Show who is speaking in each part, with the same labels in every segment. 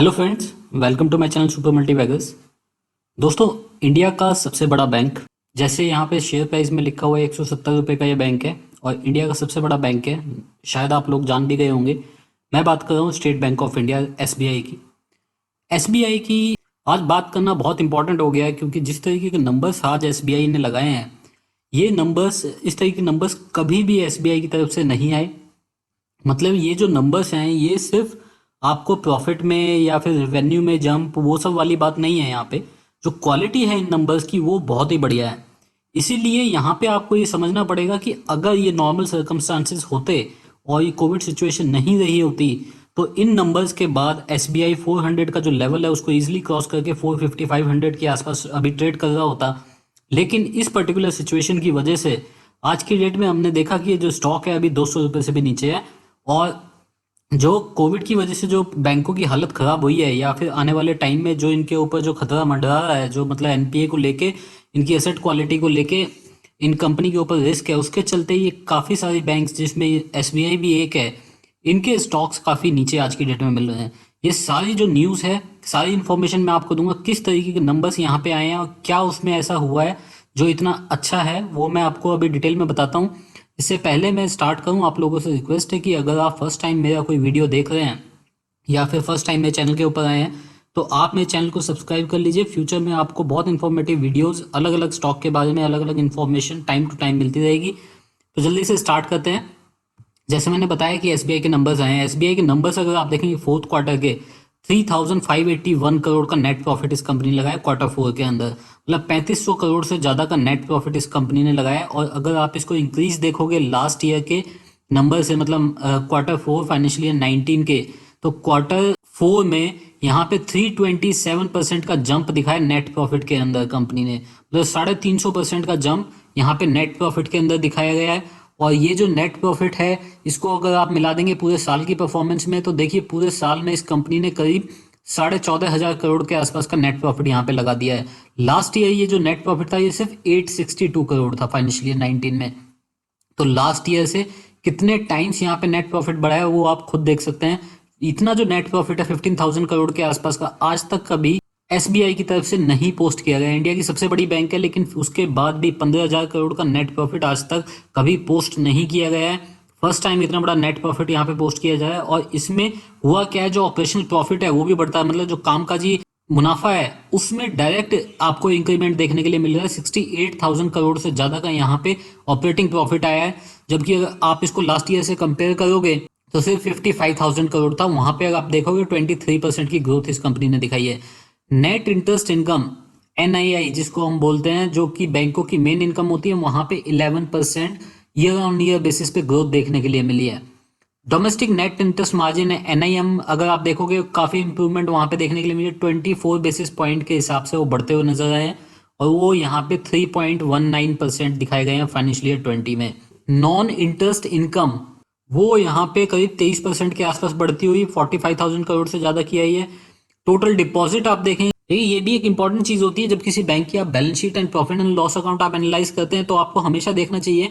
Speaker 1: Hello friends, welcome to my channel super multibaggers. दोस्तों, India का सबसे बड़ा बैंक, जैसे यहाँ पे शेयर प्राइस में लिखा हुआ है 170 रुपये का ये बैंक है और इंडिया का सबसे बड़ा बैंक है। शायद आप लोग जान भी गए होंगे। मैं बात कर रहा हूँ state bank of India SBI की। एसबीआई की आज बात करना बहुत इंपॉर्टेंट हो गया है, क्योंकि जिस तरीके के नंबर्स आज एसबीआई ने लगाए हैं, ये नंबर्स, इस तरीके के नंबर्स कभी भी एसबीआई की तरफ से नहीं आए। मतलब ये जो नंबर्स हैं, ये सिर्फ आपको प्रॉफिट में या फिर रेवेन्यू में जंप, वो सब वाली बात नहीं है। यहाँ पे जो क्वालिटी है इन नंबर्स की, वो बहुत ही बढ़िया है। इसीलिए यहाँ पे आपको ये समझना पड़ेगा कि अगर ये नॉर्मल सर्कमस्टांसिस होते और ये कोविड सिचुएशन नहीं रही होती, तो इन नंबर्स के बाद एसबीआई 400 का जो लेवल है उसको ईजिली क्रॉस करके 450 500 के आसपास अभी ट्रेड कर रहा होता। लेकिन इस पर्टिकुलर सिचुएशन की वजह से आज की डेट में हमने देखा कि ये जो स्टॉक है अभी 200 रुपये से भी नीचे है। और जो कोविड की वजह से जो बैंकों की हालत खराब हुई है, या फिर आने वाले टाइम में जो इनके ऊपर जो खतरा मंडरा रहा है, जो मतलब एनपीए को लेके, इनकी एसेट क्वालिटी को लेके इन कंपनी के ऊपर रिस्क है, उसके चलते ये काफ़ी सारी बैंक्स, जिसमें एसबीआई भी एक है, इनके स्टॉक्स काफ़ी नीचे आज की डेट में मिल रहे हैं। ये सारी जो न्यूज़ है, सारी इन्फॉर्मेशन मैं आपको दूंगा, किस तरीके के नंबर्स यहाँ पे आए हैं और क्या उसमें ऐसा हुआ है जो इतना अच्छा है, वो मैं आपको अभी डिटेल में बताता हूँ। इससे पहले मैं स्टार्ट करूं, आप लोगों से रिक्वेस्ट है कि अगर आप फर्स्ट टाइम मेरा कोई वीडियो देख रहे हैं या फिर फर्स्ट टाइम मेरे चैनल के ऊपर आए हैं, तो आप मेरे चैनल को सब्सक्राइब कर लीजिए। फ्यूचर में आपको बहुत इन्फॉर्मेटिव वीडियोस, अलग अलग स्टॉक के बारे में अलग अलग इन्फॉर्मेशन टाइम टू टाइम मिलती रहेगी। तो जल्दी से स्टार्ट करते हैं। जैसे मैंने बताया कि एसबीआई के नंबर्स आए हैं। एसबीआई के नंबर्स अगर आप देखेंगे फोर्थ क्वार्टर के, 3581 करोड़ का नेट प्रॉफिट इस कंपनी ने लगाया क्वार्टर फोर के अंदर। मतलब 3500 करोड़ से ज़्यादा का नेट प्रॉफिट इस कंपनी ने लगाया। और अगर आप इसको इंक्रीज देखोगे लास्ट ईयर के नंबर से, मतलब क्वार्टर फोर फाइनेंशियल ईयर 19 के, तो क्वार्टर फोर में यहाँ पे 327% का जंप दिखाया नेट प्रॉफिट के अंदर कंपनी ने। मतलब 350% का जंप यहाँ पे नेट प्रॉफिट के अंदर दिखाया गया है। और ये जो नेट प्रॉफिट है, इसको अगर आप मिला देंगे पूरे साल की परफॉर्मेंस में, तो देखिए पूरे साल में इस कंपनी ने करीब 14,500 करोड़ के आसपास का नेट प्रॉफिट यहाँ पे लगा दिया है। लास्ट ईयर ये जो नेट प्रॉफिट था, ये सिर्फ 862 करोड़ था फाइनेंशियल ईयर 19 में। तो लास्ट ईयर से कितने टाइम्स यहाँ पे नेट प्रॉफिट बढ़ा है वो आप खुद देख सकते हैं। इतना जो नेट प्रॉफिट है 15,000 करोड़ के आसपास का, आज तक कभी एसबीआई की तरफ से नहीं पोस्ट किया गया। इंडिया की सबसे बड़ी बैंक है, लेकिन उसके बाद भी 15,000 करोड़ का नेट प्रॉफिट आज तक कभी पोस्ट नहीं किया गया है। फर्स्ट टाइम इतना बड़ा नेट प्रॉफिट यहाँ पे पोस्ट किया जाए। और इसमें हुआ क्या है, जो ऑपरेशनल प्रॉफिट है वो भी बढ़ता है। मतलब जो कामकाजी मुनाफा है उसमें डायरेक्ट आपको इंक्रीमेंट देखने के लिए मिल रहा है। 68,000 करोड़ से ज़्यादा का यहाँ पे ऑपरेटिंग प्रॉफिट आया है। जबकि अगर आप इसको लास्ट ईयर से कंपेयर करोगे तो सिर्फ 55,000 करोड़ था। वहां पे अगर आप देखोगे 23% की ग्रोथ इस कंपनी ने दिखाई है। नेट इंटरेस्ट इनकम, एनआईआई जिसको हम बोलते हैं, जो कि बैंकों की मेन इनकम होती है, वहां पे 11% ईयर ऑन ईयर बेसिस पे ग्रोथ देखने के लिए मिली है। डोमेस्टिक नेट इंटरेस्ट मार्जिन है, एनआईएम, अगर आप देखोगे काफी इंप्रूवमेंट वहां पे देखने के लिए मिली। 24 बेसिस पॉइंट के हिसाब से वो बढ़ते हुए नजर आए हैं और वो यहाँ पे 3.19% दिखाए गए हैं फाइनेंशियल ईयर 20 में। नॉन इंटरेस्ट इनकम वो यहाँ पे करीब 23% के आसपास बढ़ती हुई 45,000 करोड़ से ज्यादा की आई है। टोटल डिपॉजिट आप देखेंगे, ये भी एक इंपॉर्टेंट चीज होती है। जब किसी बैंक की आप balance sheet and profit and loss account आप एनालाइज करते हैं, तो आपको हमेशा देखना चाहिए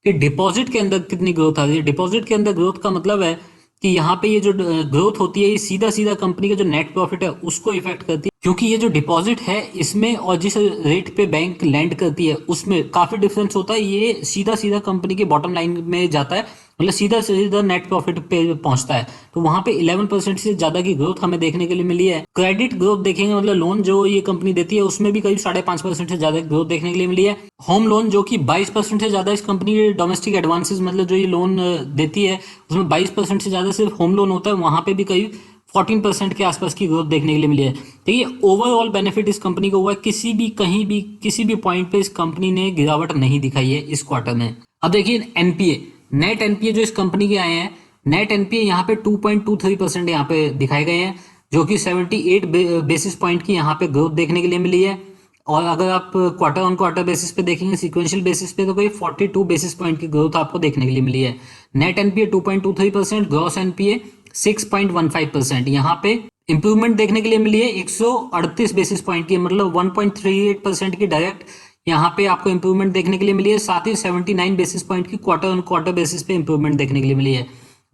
Speaker 1: कि डिपॉजिट के अंदर कितनी ग्रोथ आ रही है। डिपॉजिट के अंदर ग्रोथ का मतलब है कि यहाँ पे ये जो ग्रोथ होती है, ये सीधा सीधा कंपनी का जो नेट प्रॉफिट है उसको इफेक्ट करती है। क्योंकि ये जो डिपॉजिट है, इसमें और जिस रेट पे बैंक लैंड करती है उसमें काफी डिफरेंस होता है। ये सीधा सीधा कंपनी के बॉटम लाइन में जाता है, मतलब सीधा सीधा नेट प्रॉफिट पे पहुंचता है। तो वहां पे 11% से ज्यादा की ग्रोथ हमें देखने के लिए मिली है। क्रेडिट ग्रोथ देखेंगे, मतलब लोन जो ये कंपनी देती है, उसमें भी करीब 5.5% से ज्यादा ग्रोथ देखने के लिए मिली है। होम लोन जो कि 22% से ज्यादा इस कंपनी के डोमेस्टिक एडवांसेस, मतलब जो ये लोन देती है उसमें 22% से ज्यादा सिर्फ होम लोन होता है, वहां पे भी करीब 14% के आसपास की ग्रोथ देखने के लिए मिली है। देखिए ओवरऑल बेनिफिट इस कंपनी को हुआ है, किसी भी कहीं भी किसी भी पॉइंट पे इस कंपनी ने गिरावट नहीं दिखाई है इस क्वार्टर में। अब देखिए एनपीए, नेट एनपीए जो इस कंपनी के आए हैं, नेट एनपीए यहाँ पे 2.23% यहाँ पे दिखाए गए हैं, जो कि 78 बेसिस पॉइंट की यहाँ पे ग्रोथ देखने के लिए मिली है। और अगर आप क्वार्टर ऑन क्वार्टर बेसिस पे देखेंगे, सीक्वेंशियल बेसिस पे, तो कोई 42 बेसिस पॉइंट की ग्रोथ आपको देखने के लिए मिली है। नेट एनपीए 2.23%, ग्रॉस एनपीए 6.15%, यहाँ पे इंप्रूवमेंट देखने के लिए मिली है 138 बेसिस पॉइंट की, मतलब 1.38% की डायरेक्ट यहाँ पे आपको इंप्रूवमेंट देखने के लिए मिली है। साथ ही 79 बेसिस पॉइंट की क्वार्टर ऑन क्वार्टर बेसिस पे इंप्रूवमेंट देखने के लिए मिली है।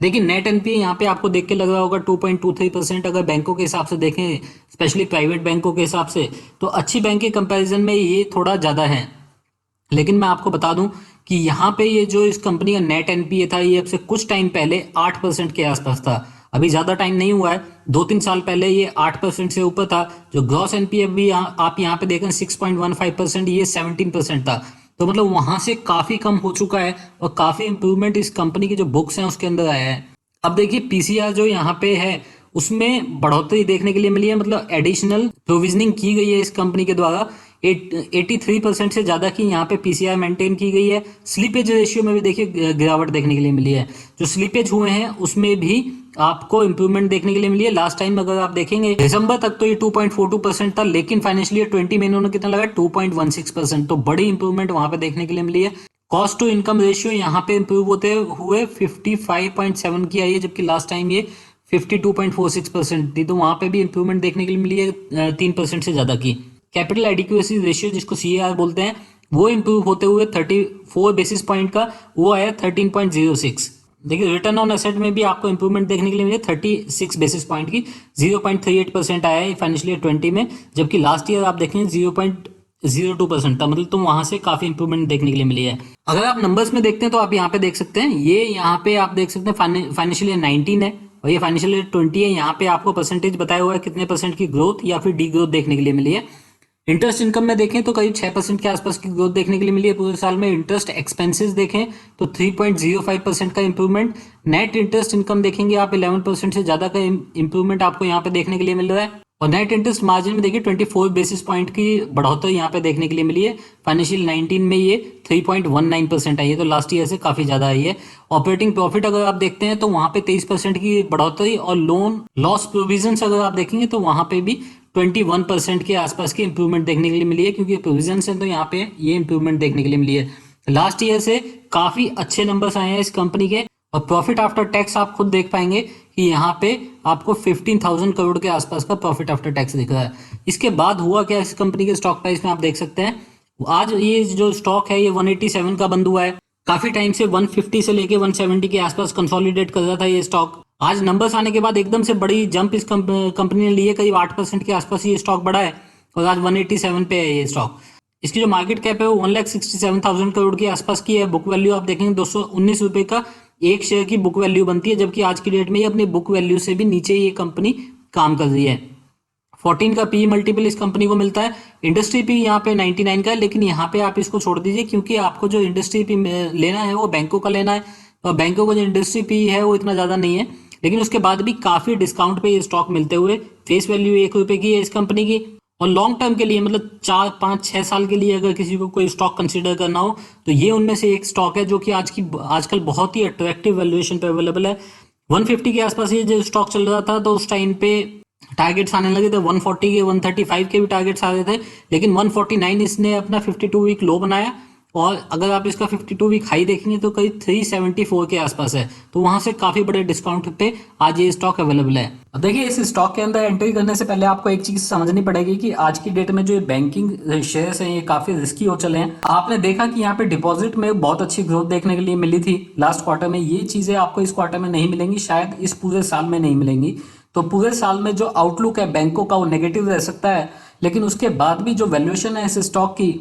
Speaker 1: देखिए नेट एनपीए यहाँ पे आपको देख के लग रहा होगा 2.23%। अगर बैंकों के हिसाब से देखें, स्पेशली प्राइवेट बैंकों के हिसाब से, तो अच्छी बैंक के कंपैरिजन में ये थोड़ा ज़्यादा है। लेकिन मैं आपको बता दूं कि यहाँ पे ये जो इस कंपनी का नेट एनपीए था, ये अब से कुछ टाइम पहले 8% के आसपास था। अभी ज़्यादा टाइम नहीं हुआ है, 2-3 साल पहले ये 8% से ऊपर था। जो ग्रॉस एनपीए भी आप यहाँ पे देखें 6.15%, ये 17% था। तो मतलब वहां से काफ़ी कम हो चुका है और काफ़ी इंप्रूवमेंट इस कंपनी की जो बुक्स हैं उसके अंदर आया है। अब देखिए पीसीआर जो यहाँ पे है उसमें बढ़ोतरी देखने के लिए मिली है, मतलब एडिशनल प्रोविजनिंग की गई है इस कंपनी के द्वारा। 83% से ज़्यादा की यहाँ पे पीसीआर मेंटेन की गई है। स्लीपेज रेशियो में भी देखिए गिरावट देखने के लिए मिली है। जो स्लीपेज हुए हैं उसमें भी आपको इंप्रूवमेंट देखने के लिए मिली है। लास्ट टाइम अगर आप देखेंगे दिसंबर तक तो ये 2.42% था, लेकिन फाइनेंशियल ईयर 20 में इन्होंने कितना लगा 2.16%। तो बड़ी इंप्रूवमेंट वहां पे देखने के लिए मिली है। कॉस्ट टू इनकम रेशियो यहाँ पे इंप्रूव होते हुए 55.7 की आई है, जबकि लास्ट टाइम ये 52.46% थी। तो वहां पे भी इंप्रूवमेंट देखने के लिए मिली है 3% से ज्यादा की। कैपिटल एडिक्वेसी रेशियो जिसको सीएआर बोलते हैं, वो इंप्रूव होते हुए 34 बेसिस पॉइंट का वो आया 13.06। देखिए रिटर्न ऑन एसेट में भी आपको इंप्रूवमेंट देखने के लिए मिली 36 बेसिस पॉइंट की, 0.38% आया है फाइनेंशियल ईयर 20 में, जबकि लास्ट ईयर आप देखें 0.02% था। मतलब तो वहां से काफी इंप्रूवमेंट देखने के लिए मिली है। अगर आप नंबर्स में देखते हैं तो आप यहाँ पे देख सकते हैं, ये यहाँ पे आप देख सकते हैं फाइनेंशियल ईयर 19 है और ये फाइनेंशियल ईयर 20 है। यहाँ पे आपको परसेंटेज बताया हुआ है कितने परसेंट की ग्रोथ या फिर डी ग्रोथ देखने के लिए मिली है। इंटरेस्ट इनकम में देखें तो करीब 6% के आसपास की ग्रोथ देखने के लिए मिली है पूरे साल में। इंटरेस्ट एक्सपेंसेस देखें तो 3.05% का इंप्रूवमेंट। नेट इंटरेस्ट इनकम देखेंगे आप 11% से ज्यादा का इंप्रूवमेंट आपको यहाँ पे देखने के लिए मिल रहा है। और नेट इंटरेस्ट मार्जिन में देखिए 24 बेसिस पॉइंट की बढ़ोतरी यहाँ पे देखने के लिए मिली है। फाइनेंशियल 19 में ये 3.19% आई है, तो लास्ट ईयर से काफी ज्यादा आई है। ऑपरेटिंग प्रॉफिट अगर आप देखते हैं तो वहां पे 23% की बढ़ोतरी, और लोन लॉस प्रोविजन अगर आप देखेंगे तो वहां पे भी 21% के आसपास की इंप्रूवमेंट देखने के लिए मिली है, क्योंकि प्रोविजन से तो यहाँ पे ये इंप्रूवमेंट देखने के लिए मिली है। लास्ट ईयर से काफी अच्छे नंबर्स आए हैं इस कंपनी के। और प्रॉफिट आफ्टर टैक्स आप खुद देख पाएंगे कि यहाँ पे आपको 15,000 करोड़ के आसपास का प्रॉफिट आफ्टर टैक्स दिख रहा है। इसके बाद हुआ क्या इस कंपनी के स्टॉक प्राइस में आप देख सकते हैं। आज ये जो स्टॉक है ये 187 का बंद हुआ है। काफी टाइम से 150 से लेके 170 के आसपास कंसोलिडेट कर रहा था ये स्टॉक। आज नंबर्स आने के बाद एकदम से बड़ी जंप इस कंपनी ने ली है, करीब 8% के आसपास ये स्टॉक बढ़ा है और आज 187 पे है ये स्टॉक। इसकी जो मार्केट कैप है वो 1,67,000 करोड़ के आसपास की है। बुक वैल्यू आप देखेंगे 219 रुपए का एक शेयर की बुक वैल्यू बनती है, जबकि आज की डेट में ये अपनी बुक वैल्यू से भी नीचे ये कंपनी काम कर रही है। 14 का पी मल्टीपल इस कंपनी को मिलता है। इंडस्ट्री पी यहाँ पे 99 का है, लेकिन यहाँ पे आप इसको छोड़ दीजिए क्योंकि आपको जो इंडस्ट्री पी लेना है वो बैंकों का लेना है, और बैंकों का जो इंडस्ट्री पी है वो इतना ज़्यादा नहीं है। लेकिन उसके बाद भी काफ़ी डिस्काउंट पे ये स्टॉक मिलते हुए फेस वैल्यू 1 रुपये की है इस कंपनी की। और लॉन्ग टर्म के लिए मतलब 4-5-6 साल के लिए अगर किसी को कोई स्टॉक कंसीडर करना हो तो ये उनमें से एक स्टॉक है जो कि आजकल बहुत ही अट्रैक्टिव वैल्यूएशन पे अवेलेबल है। 150 के आसपास ये जो स्टॉक चल रहा था तो उस टाइम पे टारगेट्स आने लगे थे 140 के, 135 के भी टारगेट्स आ रहे थे, लेकिन 149 इसने अपना 52 वीक लो बनाया। और अगर आप इसका 52 वीक हाई देखेंगे तो करीब 374 के आसपास है, तो वहां से काफी बड़े डिस्काउंट पे आज ये स्टॉक अवेलेबल है। अब देखिए इस स्टॉक के अंदर एंट्री करने से पहले आपको एक चीज समझनी पड़ेगी कि आज की डेट में जो बैंकिंग शेयर्स हैं ये काफी रिस्की हो चले हैं। आपने देखा कि यहाँ पे डिपॉजिट में बहुत अच्छी ग्रोथ देखने के लिए मिली थी लास्ट क्वार्टर में। ये चीजें आपको इस क्वार्टर में नहीं मिलेंगी, शायद इस पूरे साल में नहीं मिलेंगी। तो पूरे साल में जो आउटलुक है बैंकों का वो नेगेटिव रह सकता है, लेकिन उसके बाद भी जो वैल्यूएशन है इस स्टॉक की,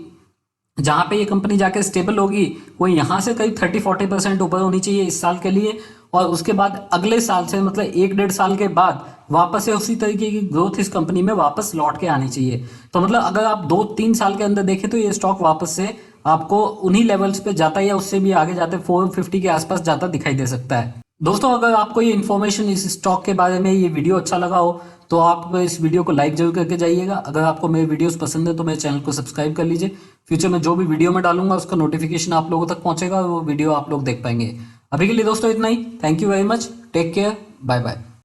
Speaker 1: जहां पे ये कंपनी जाके स्टेबल होगी, वो यहां से करीब 30-40% ऊपर होनी चाहिए इस साल के लिए। और उसके बाद अगले साल से मतलब 1-1.5 साल के बाद वापस से उसी तरीके की ग्रोथ इस कंपनी में वापस लौट के आनी चाहिए। तो मतलब अगर आप 2-3 साल के अंदर देखें तो ये स्टॉक वापस से आपको उन्हीं लेवल्स पे जाता है या उससे भी आगे जाते 450 के आसपास जाता दिखाई दे सकता है। दोस्तों अगर आपको ये इन्फॉर्मेशन इस स्टॉक के बारे में, ये वीडियो अच्छा लगा हो तो आप इस वीडियो को लाइक जरूर करके जाइएगा। अगर आपको मेरे वीडियोस पसंद है तो मेरे चैनल को सब्सक्राइब कर लीजिए। फ्यूचर में जो भी वीडियो मैं डालूंगा उसका नोटिफिकेशन आप लोगों तक पहुंचेगा और वो वीडियो आप लोग देख पाएंगे। अभी के लिए दोस्तों इतना ही। Thank you very much, take care, bye bye.